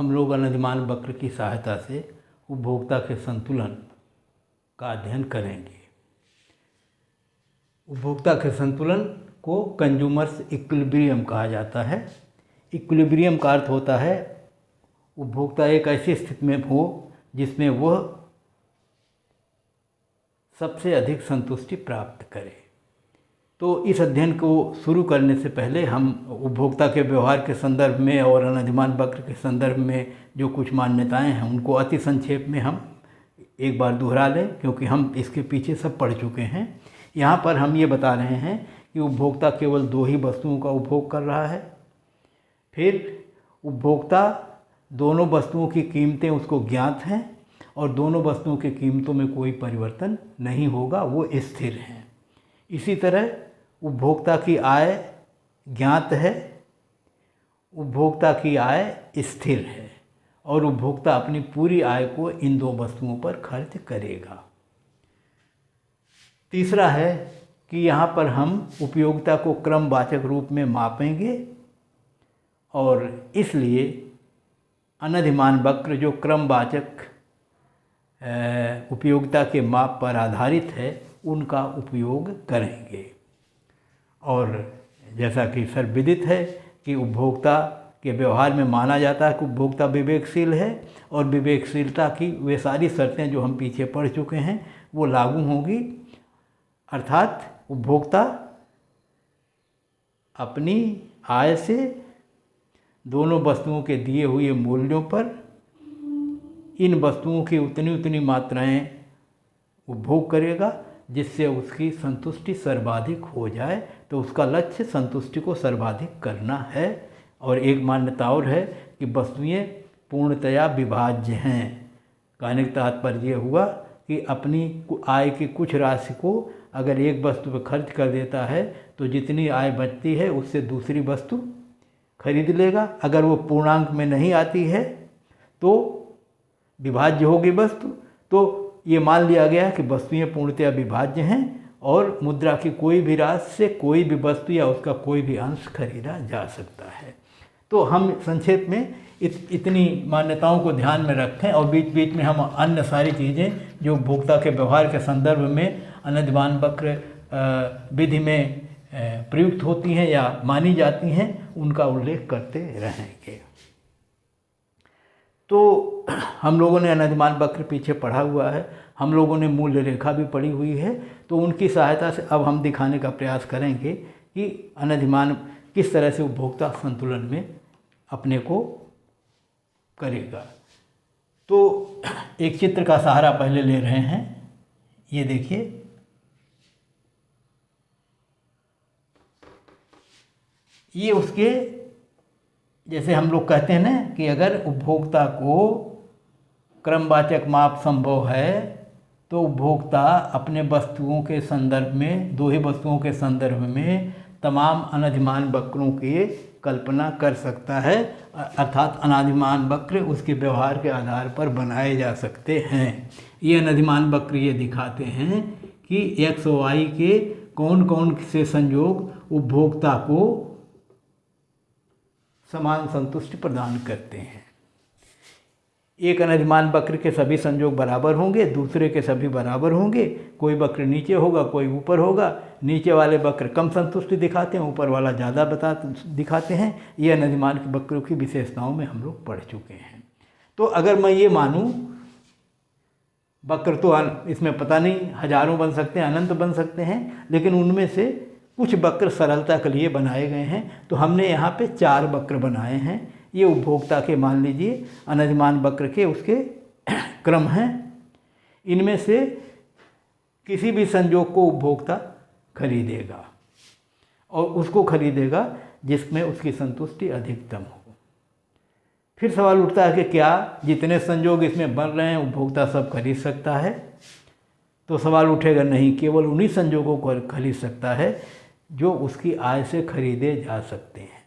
हम लोग अनधिमान वक्र की सहायता से उपभोक्ता के संतुलन का अध्ययन करेंगे। उपभोक्ता के संतुलन को कंज्यूमर्स इक्विलिब्रियम कहा जाता है। इक्विलिब्रियम का अर्थ होता है उपभोक्ता एक ऐसी स्थिति में हो जिसमें वह सबसे अधिक संतुष्टि प्राप्त करे। तो इस अध्ययन को शुरू करने से पहले हम उपभोक्ता के व्यवहार के संदर्भ में और अनधिमान वक्र के संदर्भ में जो कुछ मान्यताएं हैं उनको अति संक्षेप में हम एक बार दोहरा लें, क्योंकि हम इसके पीछे सब पढ़ चुके हैं। यहाँ पर हम ये बता रहे हैं कि उपभोक्ता केवल 2 ही वस्तुओं का उपभोग कर रहा है। फिर उपभोक्ता दोनों वस्तुओं की कीमतें उसको ज्ञात हैं और दोनों वस्तुओं की कीमतों में कोई परिवर्तन नहीं होगा, वो स्थिर हैं। इसी तरह उपभोक्ता की आय ज्ञात है, उपभोक्ता की आय स्थिर है और उपभोक्ता अपनी पूरी आय को इन 2 वस्तुओं पर खर्च करेगा। तीसरा है कि यहाँ पर हम उपयोगिता को क्रमवाचक रूप में मापेंगे और इसलिए अनधिमान वक्र जो क्रमवाचक उपयोगिता के माप पर आधारित है उनका उपयोग करेंगे। और जैसा कि सर्वविदित है कि उपभोक्ता के व्यवहार में माना जाता है कि उपभोक्ता विवेकशील है और विवेकशीलता की वे सारी शर्तें जो हम पीछे पढ़ चुके हैं वो लागू होंगी। अर्थात उपभोक्ता अपनी आय से दोनों वस्तुओं के दिए हुए मूल्यों पर इन वस्तुओं की उतनी मात्राएं उपभोग करेगा जिससे उसकी संतुष्टि सर्वाधिक हो जाए। तो उसका लक्ष्य संतुष्टि को सर्वाधिक करना है। और एक मान्यता और है कि वस्तुएं पूर्णतया विभाज्य हैं। कहने का तात्पर्य ये हुआ कि अपनी आय की कुछ राशि को अगर एक वस्तु पर खर्च कर देता है तो जितनी आय बचती है उससे दूसरी वस्तु खरीद लेगा। अगर वो पूर्णांक में नहीं आती है तो विभाज्य होगी वस्तु। तो ये मान लिया गया कि वस्तुएं पूर्णतया विभाज्य हैं और मुद्रा की कोई भी राशि से कोई भी वस्तु या उसका कोई भी अंश खरीदा जा सकता है। तो हम संक्षेप में इतनी मान्यताओं को ध्यान में रखें और बीच बीच में हम अन्य सारी चीज़ें जो उपभोक्ता के व्यवहार के संदर्भ में अनधिमान वक्र विधि में प्रयुक्त होती हैं या मानी जाती हैं उनका उल्लेख करते रहेंगे। तो हम लोगों ने अनधिमान वक्र पीछे पढ़ा हुआ है, हम लोगों ने मूल्य रेखा भी पढ़ी हुई है। तो उनकी सहायता से अब हम दिखाने का प्रयास करेंगे कि अनधिमान किस तरह से उपभोक्ता संतुलन में अपने को करेगा। तो एक चित्र का सहारा पहले ले रहे हैं। ये देखिए, ये उसके जैसे हम लोग कहते हैं ना कि अगर उपभोक्ता को क्रमवाचक माप संभव है तो उपभोक्ता अपने वस्तुओं के संदर्भ में 2 ही वस्तुओं के संदर्भ में तमाम अनधिमान वक्रों की कल्पना कर सकता है। अर्थात अनधिमान वक्र उसके व्यवहार के आधार पर बनाए जा सकते हैं। ये अनधिमान वक्र ये दिखाते हैं कि x और y के कौन कौन से संयोग उपभोक्ता को समान संतुष्टि प्रदान करते हैं। एक अनधिमान वक्र के सभी संयोग बराबर होंगे, दूसरे के सभी बराबर होंगे। कोई वक्र नीचे होगा, कोई ऊपर होगा। नीचे वाले वक्र कम संतुष्टि दिखाते हैं, ऊपर वाला ज़्यादा दिखाते हैं। ये अनधिमान के वक्रों की विशेषताओं में हम लोग पढ़ चुके हैं। तो अगर मैं ये मानूं, वक्र तो इसमें पता नहीं हजारों बन सकते हैं, अनंत बन सकते हैं, लेकिन उनमें से कुछ वक्र सरलता के लिए बनाए गए हैं। तो हमने यहाँ पे 4 वक्र बनाए हैं। ये उपभोक्ता के मान लीजिए अनधिमान वक्र के उसके क्रम हैं। इनमें से किसी भी संयोग को उपभोक्ता खरीदेगा और उसको खरीदेगा जिसमें उसकी संतुष्टि अधिकतम हो। फिर सवाल उठता है कि क्या जितने संयोग इसमें बन रहे हैं उपभोक्ता सब खरीद सकता है? तो सवाल उठेगा नहीं, केवल उन्हीं संयोगों को खरीद सकता है जो उसकी आय से खरीदे जा सकते हैं।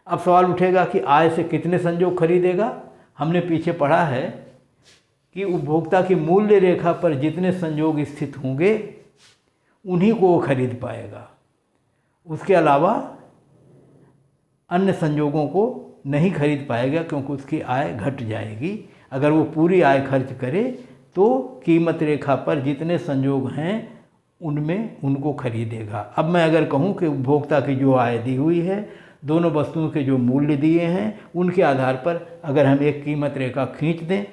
अब सवाल उठेगा कि आय से कितने संयोग खरीदेगा? हमने पीछे पढ़ा है कि उपभोक्ता की मूल्य रेखा पर जितने संयोग स्थित होंगे उन्हीं को वो खरीद पाएगा। उसके अलावा अन्य संयोगों को नहीं खरीद पाएगा, क्योंकि उसकी आय घट जाएगी। अगर वो पूरी आय खर्च करे तो कीमत रेखा पर जितने संयोग हैं उनमें उनको खरीदेगा। अब मैं अगर कहूँ कि उपभोक्ता की जो आय दी हुई है, दोनों वस्तुओं के जो मूल्य दिए हैं, उनके आधार पर अगर हम एक कीमत रेखा खींच दें,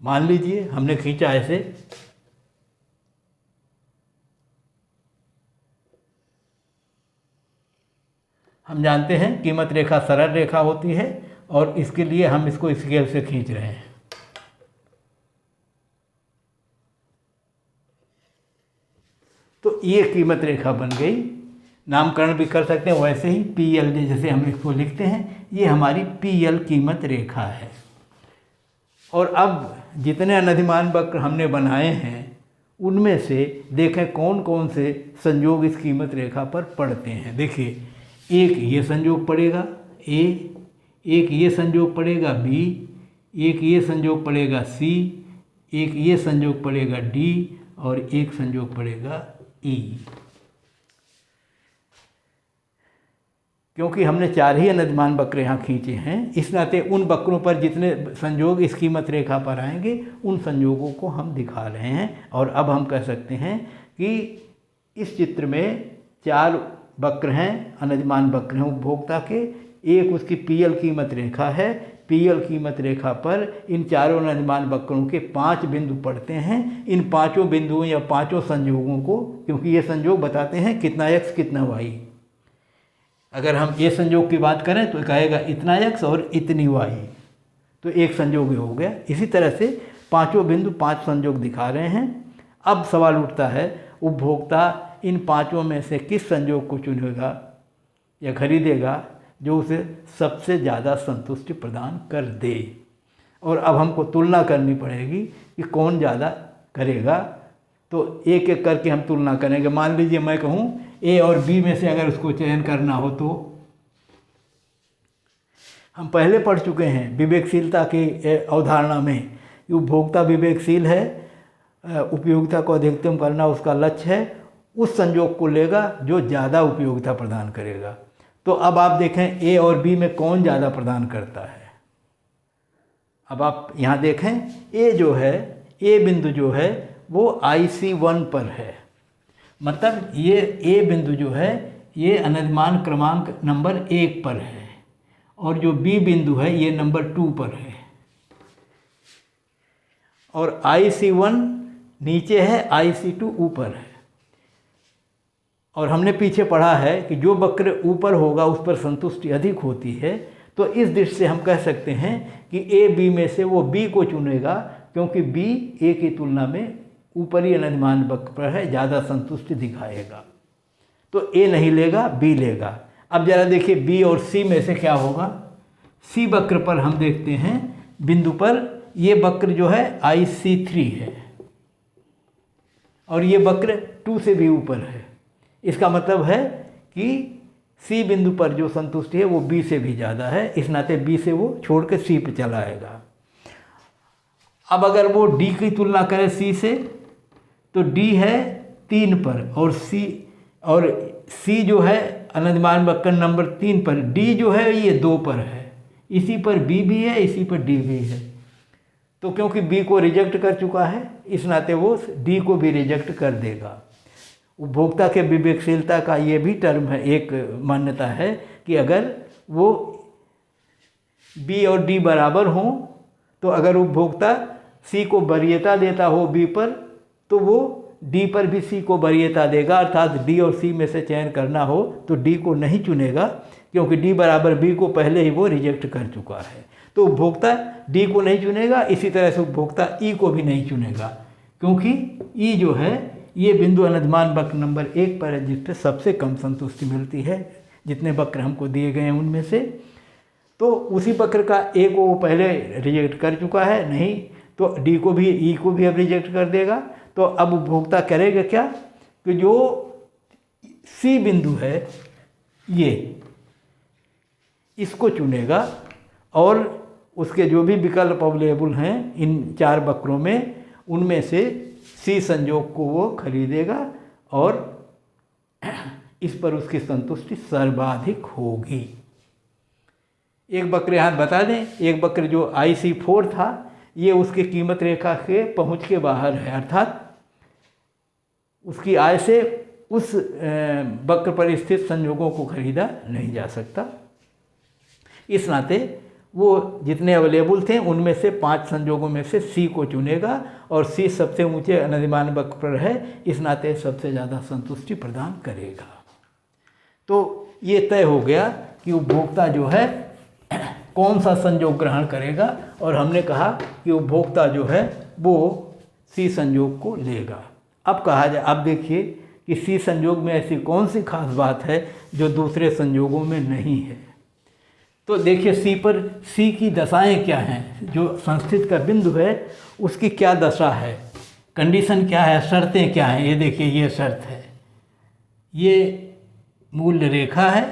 मान लीजिए हमने खींचा ऐसे, हम जानते हैं कीमत रेखा सरल रेखा होती है और इसके लिए हम इसको स्केल से खींच रहे हैं। तो ये कीमत रेखा बन गई। नामकरण भी कर सकते हैं वैसे ही, PL जैसे हम इसको लिखते हैं, ये हमारी PL कीमत रेखा है। और अब जितने अनधिमान वक्र हमने बनाए हैं उनमें से देखें कौन कौन से संयोग इस कीमत रेखा पर पड़ते हैं। देखिए, एक ये संयोग पड़ेगा A, एक ये संयोग पड़ेगा B, एक ये संयोग पड़ेगा C, एक ये संयोग पड़ेगा D और एक संयोग पड़ेगा E। क्योंकि हमने 4 ही अनधिमान वक्र यहाँ खींचे हैं, इस नाते उन वक्रों पर जितने संयोग इस कीमत रेखा पर आएंगे उन संयोगों को हम दिखा रहे हैं। और अब हम कह सकते हैं कि इस चित्र में 4 वक्र हैं, अनधिमान वक्र हैं उपभोक्ता के। एक उसकी PL कीमत रेखा है। PL कीमत रेखा पर इन चारों अनधिमान वक्रों के 5 बिंदु पड़ते हैं। इन 5 बिंदुओं या 5 संयोगों को, क्योंकि ये संयोग बताते हैं कितना x कितना y, अगर हम ये संयोग की बात करें तो कहेगा इतना x और इतनी y, तो एक संयोग हो गया। इसी तरह से 5 बिंदु 5 संयोग दिखा रहे हैं। अब सवाल उठता है, उपभोक्ता इन 5 में से किस संयोग को चुनेगा या खरीदेगा जो उसे सबसे ज़्यादा संतुष्टि प्रदान कर दे। और अब हमको तुलना करनी पड़ेगी कि कौन ज़्यादा करेगा। तो एक एक करके हम तुलना करेंगे। मान लीजिए मैं कहूँ A और B में से अगर उसको चयन करना हो, तो हम पहले पढ़ चुके हैं विवेकशीलता की अवधारणा में, उपभोक्ता विवेकशील है, उपयोगिता को अधिकतम करना उसका लक्ष्य है, उस संयोग को लेगा जो ज़्यादा उपयोगिता प्रदान करेगा। तो अब आप देखें A और B में कौन ज़्यादा प्रदान करता है। अब आप यहाँ देखें, A जो है, A बिंदु जो है वो IC1 पर है, मतलब ये A बिंदु जो है ये अनधिमान क्रमांक नंबर 1 पर है, और जो B बिंदु है ये नंबर 2 पर है, और IC1 नीचे है, IC2 ऊपर है। और हमने पीछे पढ़ा है कि जो वक्र ऊपर होगा उस पर संतुष्टि अधिक होती है। तो इस दृष्टि से हम कह सकते हैं कि A B में से वो B को चुनेगा, क्योंकि B A की तुलना में ऊपरी अनधिमान वक्र पर है, ज़्यादा संतुष्टि दिखाएगा। तो A नहीं लेगा, B लेगा। अब ज़रा देखिए B और C में से क्या होगा। C वक्र पर हम देखते हैं बिंदु पर, ये वक्र जो है IC3 है और ये वक्र 2 से भी ऊपर है। इसका मतलब है कि C बिंदु पर जो संतुष्टि है वो B से भी ज़्यादा है, इस नाते B से वो छोड़ के C पे चला आएगा। अब अगर वो D की तुलना करें C से, तो D है 3 पर और C जो है अनधिमान वक्र नंबर 3 पर, D जो है ये 2 पर है, इसी पर B भी है, इसी पर D भी है। तो क्योंकि B को रिजेक्ट कर चुका है, इस नाते वो D को भी रिजेक्ट कर देगा। उपभोक्ता के विवेकशीलता का ये भी टर्म है, एक मान्यता है कि अगर वो B और D बराबर हों, तो अगर उपभोक्ता C को वरीयता देता हो B पर, तो वो D पर भी C को वरीयता देगा। अर्थात D और C में से चयन करना हो तो D को नहीं चुनेगा, क्योंकि D बराबर B को पहले ही वो रिजेक्ट कर चुका है। तो उपभोक्ता D को नहीं चुनेगा, इसी तरह से उपभोक्ता E को भी नहीं चुनेगा, क्योंकि E जो है ये बिंदु अनधिमान वक्र नंबर 1 पर है, जिस पर सबसे कम संतुष्टि मिलती है जितने वक्र हमको दिए गए हैं उनमें से। तो उसी वक्र का A को वो पहले रिजेक्ट कर चुका है, नहीं तो D को भी, E को भी अब रिजेक्ट कर देगा। तो अब उपभोक्ता करेगा क्या कि जो C बिंदु है ये, इसको चुनेगा और उसके जो भी विकल्प अवेलेबल हैं इन 4 वक्रों में, उनमें से C संयोग को वो खरीदेगा और इस पर उसकी संतुष्टि सर्वाधिक होगी। एक वक्र यहाँ बता दें, एक वक्र जो IC4 था ये उसकी कीमत रेखा के पहुँच के बाहर है, अर्थात उसकी आय से उस वक्र पर स्थित संयोगों को खरीदा नहीं जा सकता। इस नाते वो जितने अवेलेबल थे उनमें से 5 संयोगों में से C को चुनेगा और C सबसे ऊंचे अनधिमान वक्र पर है, इस नाते सबसे ज़्यादा संतुष्टि प्रदान करेगा। तो ये तय हो गया कि उपभोक्ता जो है कौन सा संयोग ग्रहण करेगा, और हमने कहा कि उपभोक्ता जो है वो C संयोग को लेगा। अब कहा जाए, अब देखिए कि C संयोग में ऐसी कौन सी खास बात है जो दूसरे संयोगों में नहीं है। तो देखिए C की दशाएं क्या हैं, जो संस्थित का बिंदु है उसकी क्या दशा है, कंडीशन क्या है, शर्तें क्या हैं। ये देखिए ये शर्त है, ये मूल्य रेखा है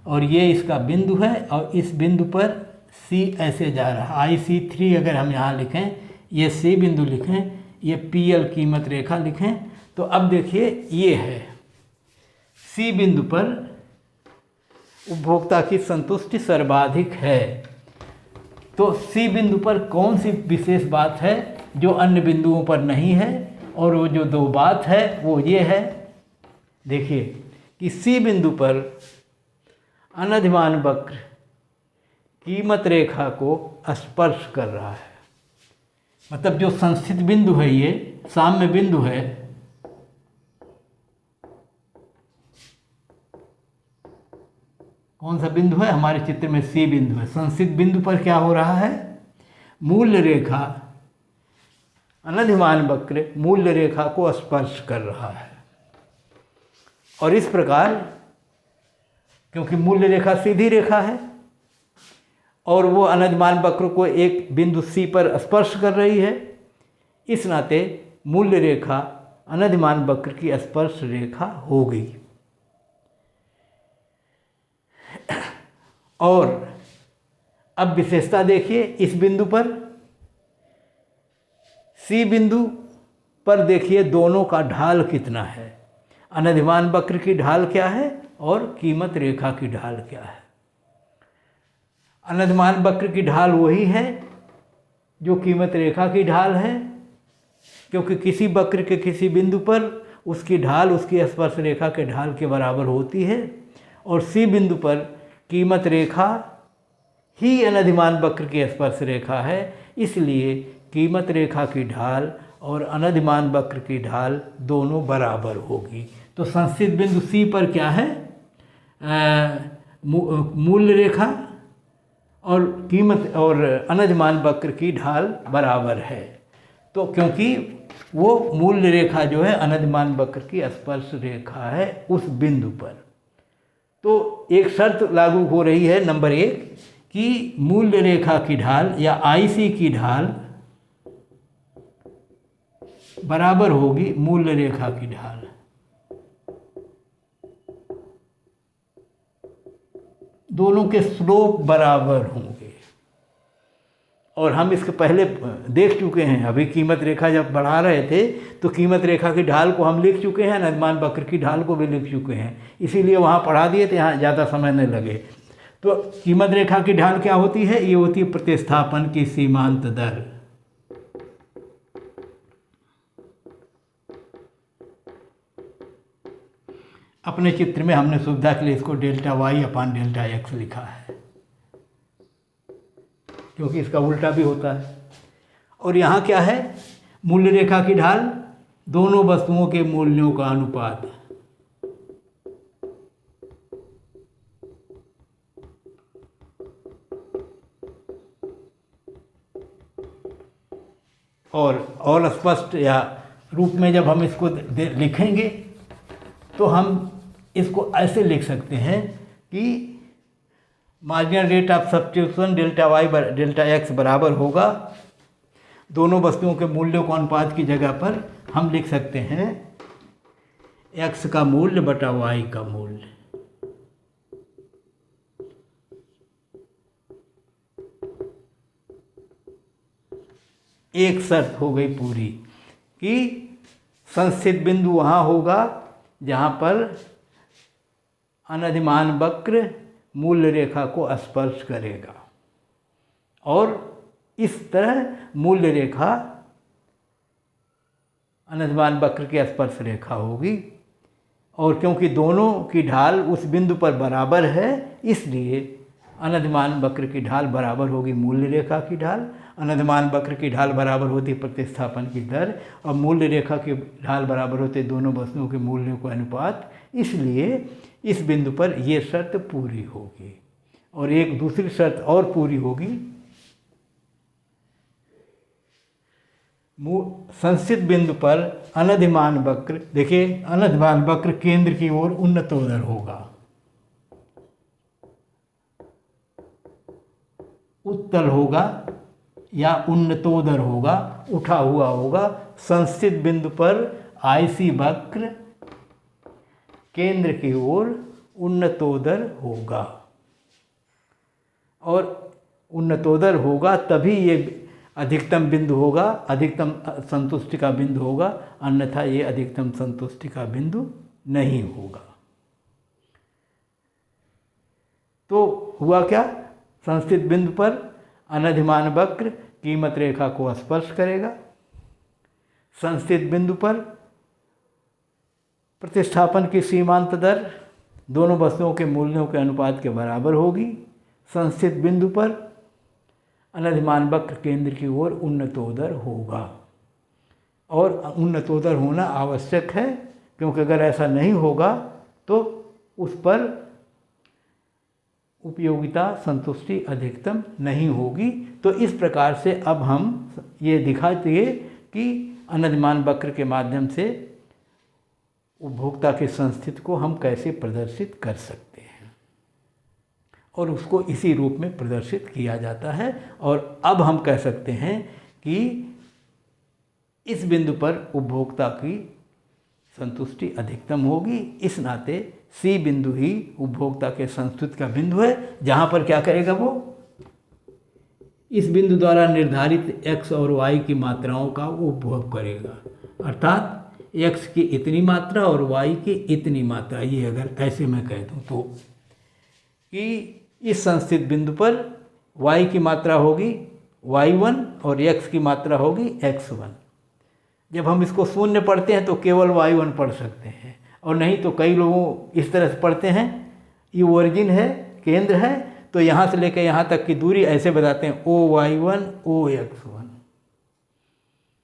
और ये इसका बिंदु है, और इस बिंदु पर C ऐसे जा रहा है। IC3 अगर हम यहाँ लिखें, ये C बिंदु लिखें, ये PL कीमत रेखा लिखें, तो अब देखिए ये है C बिंदु पर उपभोक्ता की संतुष्टि सर्वाधिक है। तो C बिंदु पर कौन सी विशेष बात है जो अन्य बिंदुओं पर नहीं है, और वो जो 2 बात है वो ये है, देखिए कि C बिंदु पर अनधिमान वक्र कीमत रेखा को स्पर्श कर रहा है। मतलब जो संस्थित बिंदु है, ये साम्य बिंदु है, कौन सा बिंदु है, हमारे चित्र में C बिंदु है। संस्थित बिंदु पर क्या हो रहा है, मूल्य रेखा अनधिमान वक्र मूल्य रेखा को स्पर्श कर रहा है। और इस प्रकार क्योंकि मूल्य रेखा सीधी रेखा है और वो अनधिमान वक्र को एक बिंदु C पर स्पर्श कर रही है, इस नाते मूल्य रेखा अनधिमान वक्र की स्पर्श रेखा होगी। और अब विशेषता देखिए, इस बिंदु पर C बिंदु पर देखिए दोनों का ढाल कितना है, अनधिमान वक्र की ढाल क्या है और कीमत रेखा की ढाल क्या है। अनधिमान वक्र की ढाल वही है जो कीमत रेखा की ढाल है, क्योंकि किसी वक्र के किसी बिंदु पर उसकी ढाल उसकी स्पर्श रेखा के ढाल के बराबर होती है, और C बिंदु पर कीमत रेखा ही अनधिमान वक्र की स्पर्श रेखा है, इसलिए कीमत रेखा की ढाल और अनधिमान वक्र की ढाल दोनों बराबर होगी। तो संस्थित बिंदु C पर क्या है, मूल्य रेखा और कीमत और अनधिमान वक्र की ढाल बराबर है। तो क्योंकि वो मूल्य रेखा जो है अनधिमान वक्र की स्पर्श रेखा है उस बिंदु पर, तो एक शर्त लागू हो रही है नंबर 1 कि मूल्य रेखा की ढाल या IC की ढाल बराबर होगी मूल्य रेखा की ढाल। दोनों के स्लोप बराबर होंगे, और हम इसके पहले देख चुके हैं। अभी कीमत रेखा जब बढ़ा रहे थे तो कीमत रेखा की ढाल को हम लिख चुके हैं, अनधिमान वक्र की ढाल को भी लिख चुके हैं, इसीलिए वहाँ पढ़ा दिए थे, यहाँ ज़्यादा समय नहीं लगे। तो कीमत रेखा की ढाल क्या होती है, ये होती है प्रतिस्थापन की सीमांत दर। अपने चित्र में हमने सुविधा के लिए इसको delta y upon delta x लिखा है, क्योंकि इसका उल्टा भी होता है। और यहाँ क्या है, मूल्य रेखा की ढाल दोनों वस्तुओं के मूल्यों का अनुपात। और स्पष्ट या रूप में जब हम इसको लिखेंगे तो हम इसको ऐसे लिख सकते हैं कि marginal rate of substitution delta y delta x बराबर होगा, दोनों वस्तुओं के मूल्यों को अनुपात की जगह पर हम लिख सकते हैं एक्स का मूल्य बटा वाई का मूल्य। एक शर्त हो गई पूरी कि संस्थित बिंदु वहाँ होगा जहाँ पर अनधिमान वक्र मूल्य रेखा को स्पर्श करेगा और इस तरह मूल्य रेखा अनधिमान वक्र की स्पर्श रेखा होगी। और क्योंकि दोनों की ढाल उस बिंदु पर बराबर है, इसलिए अनधिमान वक्र की ढाल बराबर होगी मूल्य रेखा की ढाल। अनधिमान वक्र की ढाल बराबर होती प्रतिस्थापन की दर और मूल्य रेखा की ढाल बराबर होते दोनों वस्तुओं के मूल्यों का अनुपात। इसलिए इस बिंदु पर ये शर्त पूरी होगी। और एक दूसरी शर्त और पूरी होगी, संस्थित बिंदु पर अनधिमान वक्र, देखिए अनधिमान वक्र केंद्र की ओर उन्नतोदर होगा, उत्तल होगा या उन्नतोदर होगा, उठा हुआ होगा। संस्थित बिंदु पर आयसी वक्र केंद्र की ओर उन्नतोदर होगा और उन्नतोदर होगा तभी ये अधिकतम बिंदु होगा, अधिकतम संतुष्टि का बिंदु होगा, अन्यथा ये अधिकतम संतुष्टि का बिंदु नहीं होगा। तो हुआ क्या, संस्थित बिंदु पर अनधिमान वक्र कीमत रेखा को स्पर्श करेगा। संस्थित बिंदु पर प्रतिस्थापन की सीमांत दर दोनों वस्तुओं के मूल्यों के अनुपात के बराबर होगी। संस्थित बिंदु पर अनधिमान वक्र केंद्र की ओर उन्नतोदर होगा और उन्नतोदर होना आवश्यक है, क्योंकि अगर ऐसा नहीं होगा तो उस पर उपयोगिता संतुष्टि अधिकतम नहीं होगी। तो इस प्रकार से अब हम ये दिखाते हैं कि अनधिमान वक्र के माध्यम से उपभोक्ता के संस्थिति को हम कैसे प्रदर्शित कर सकते हैं और उसको इसी रूप में प्रदर्शित किया जाता है। और अब हम कह सकते हैं कि इस बिंदु पर उपभोक्ता की संतुष्टि अधिकतम होगी। इस नाते सी बिंदु ही उपभोक्ता के संतुष्टि का बिंदु है, जहाँ पर क्या करेगा वो इस बिंदु द्वारा निर्धारित x और y की मात्राओं का उपभोग करेगा। अर्थात x की इतनी मात्रा और y की इतनी मात्रा, ये अगर ऐसे मैं कह दूँ तो कि इस संस्थित बिंदु पर y की मात्रा होगी y1 और x की मात्रा होगी x1। जब हम इसको शून्य पढ़ते हैं तो केवल y1 पढ़ सकते हैं, और नहीं तो कई लोगों इस तरह से पढ़ते हैं, ये ओरिजिन है, केंद्र है, तो यहाँ से लेकर यहाँ तक की दूरी ऐसे बताते हैं OY1 OX1,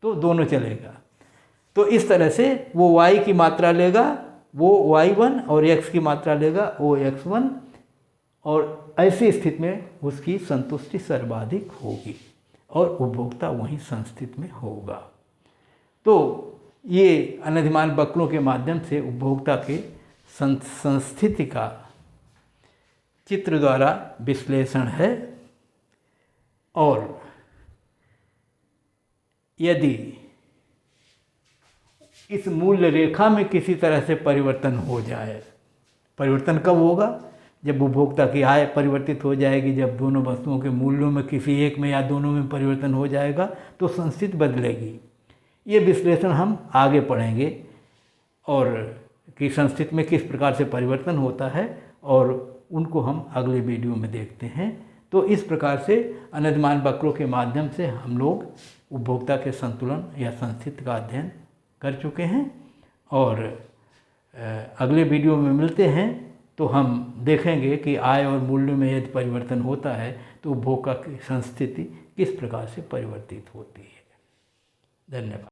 तो दोनों चलेगा। तो इस तरह से वो y की मात्रा लेगा, वो y1 और x की मात्रा लेगा OX1, और ऐसी स्थिति में उसकी संतुष्टि सर्वाधिक होगी और उपभोक्ता वहीं संस्थित में होगा। तो ये अनधिमान वक्रों के माध्यम से उपभोक्ता के संस्थिति का चित्र द्वारा विश्लेषण है। और यदि इस मूल्य रेखा में किसी तरह से परिवर्तन हो जाए, परिवर्तन कब होगा, जब उपभोक्ता की आय परिवर्तित हो जाएगी, जब दोनों वस्तुओं के मूल्यों में किसी एक में या दोनों में परिवर्तन हो जाएगा तो संस्थिति बदलेगी। ये विश्लेषण हम आगे पढ़ेंगे और कि संस्थिति में किस प्रकार से परिवर्तन होता है, और उनको हम अगले वीडियो में देखते हैं। तो इस प्रकार से अनधिमान वक्रों के माध्यम से हम लोग उपभोक्ता के संतुलन या संस्थिति का अध्ययन कर चुके हैं, और अगले वीडियो में मिलते हैं तो हम देखेंगे कि आय और मूल्यों में यदि परिवर्तन होता है तो उपभोक्ता की संस्थिति किस प्रकार से परिवर्तित होती है। धन्यवाद।